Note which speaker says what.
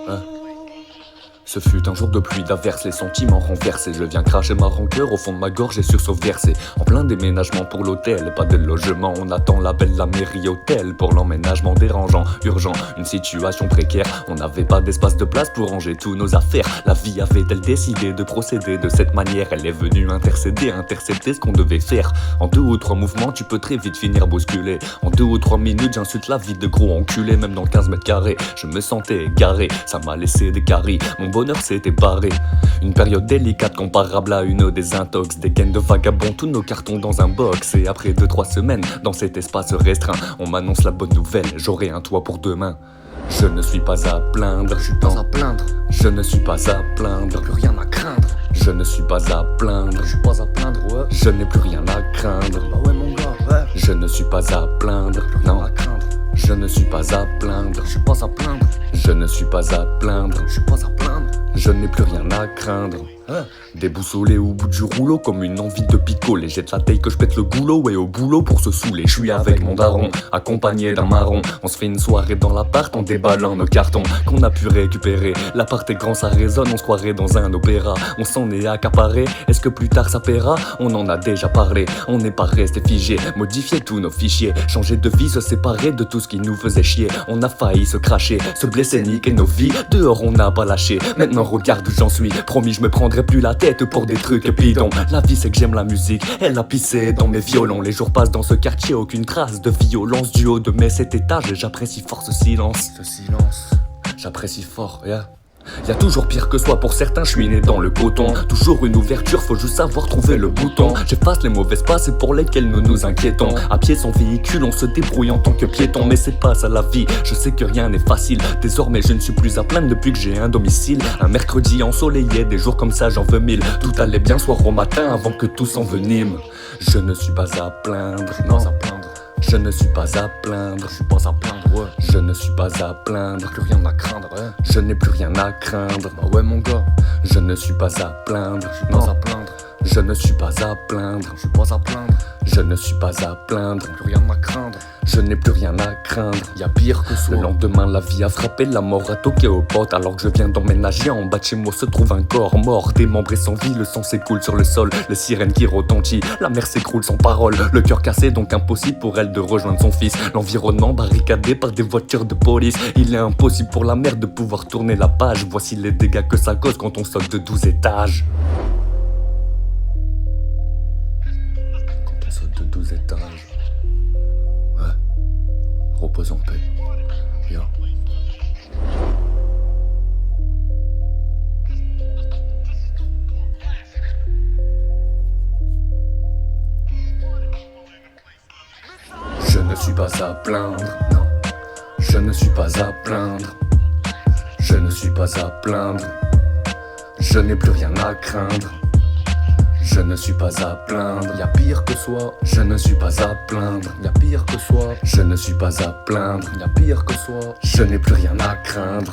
Speaker 1: Hein. Ce fut un jour de pluie d'averses, les sentiments renversés. Je viens cracher ma rancœur au fond de ma gorge et sur versé. En plein déménagement pour l'hôtel, pas de logement. On attend la belle la mairie hôtel pour l'emménagement dérangeant, urgent. Une situation précaire, on n'avait pas d'espace de place pour ranger tous nos affaires. La vie avait-elle décidé de procéder de cette manière? Elle est venue intercéder, intercepter ce qu'on devait faire. En 2 ou 3 mouvements, tu peux très vite finir bousculé. En 2 ou 3 minutes, j'insulte la vie de gros enculé. Même dans 15 mètres carrés, je me sentais égaré. Ça m'a laissé des caries, mon bonheur s'était barré. Une période délicate comparable à une désintox. Des gaines de vagabonds, tous nos cartons dans un box. Et après 2-3 semaines, dans cet espace restreint, on m'annonce la bonne nouvelle, j'aurai un toit pour demain. Je ne suis pas à plaindre, je suis pas à plaindre. Je ne suis pas à plaindre, plus rien à craindre. Je ne suis pas à plaindre, je suis pas à plaindre, ouais. Je n'ai plus rien à craindre. Bah ouais mon gars, ouais. Je ne suis pas à plaindre, plus rien à craindre. Je ne suis pas à plaindre, je suis pas à plaindre. Je ne suis pas à plaindre, je suis pas à plaindre. Je n'ai plus rien à craindre. Déboussolé au bout du rouleau comme une envie de picoler. Jette la taille que je pète le goulot et au boulot pour se saouler. Je suis avec mon daron, accompagné d'un marron. On se fait une soirée dans l'appart en déballant nos cartons qu'on a pu récupérer. L'appart est grand, ça résonne, on se croirait dans un opéra. On s'en est accaparé, est-ce que plus tard ça paiera? On en a déjà parlé, on n'est pas resté figé. Modifier tous nos fichiers, changer de vie, se séparer de tout ce qui nous faisait chier. On a failli se cracher, se blesser, niquer nos vies. Dehors on n'a pas lâché, maintenant regarde où j'en suis. Promis je me prendrai plus la tête pour des trucs bidons. La vie c'est que j'aime la musique, elle a pissé dans mes violons. Les jours passent dans ce quartier, aucune trace de violence. Du haut de mes 7 étages, j'apprécie fort ce silence. J'apprécie fort, yeah. Y'a toujours pire que soi, pour certains je suis né dans le coton. Toujours une ouverture, faut juste savoir trouver le bouton. J'efface les mauvaises passes pour lesquelles nous nous inquiétons. À pied sans véhicule, on se débrouille en tant que piéton. Mais c'est pas ça la vie, je sais que rien n'est facile. Désormais je ne suis plus à plaindre depuis que j'ai un domicile. Un mercredi ensoleillé, des jours comme ça j'en veux 1000. Tout allait bien soir au matin avant que tout s'envenime. Je ne suis pas à plaindre, non à plaindre. Je ne suis pas à plaindre, je suis pas à plaindre, ouais. Je ne suis pas à plaindre, plus rien à craindre, ouais. Je n'ai plus rien à craindre, bah ouais mon gars. Je ne suis pas à plaindre, je suis pas à plaindre. Je ne suis pas à plaindre, je suis pas à plaindre. Je ne suis pas à plaindre, plus rien à craindre. Je n'ai plus rien à craindre, y'a pire que soi. Le lendemain la vie a frappé, la mort a toqué aux portes. Alors que je viens d'emménager, en bas de chez moi se trouve un corps mort. Démembré sans vie, le sang s'écoule sur le sol. Les sirènes qui retentissent, la mer s'écroule sans parole. Le cœur cassé, donc impossible pour elle de rejoindre son fils. L'environnement barricadé par des voitures de police. Il est impossible pour la mère de pouvoir tourner la page. Voici les dégâts que ça cause quand on saute de 12 étages. De 12 étages. Ouais. Repose en paix. Yo. Je ne suis pas à plaindre, non. Je ne suis pas à plaindre. Je ne suis pas à plaindre. Je n'ai plus rien à craindre. Je ne suis pas à plaindre, y'a pire que soi. Je ne suis pas à plaindre, y'a pire que soi. Je ne suis pas à plaindre, y'a pire que soi. Je n'ai plus rien à craindre.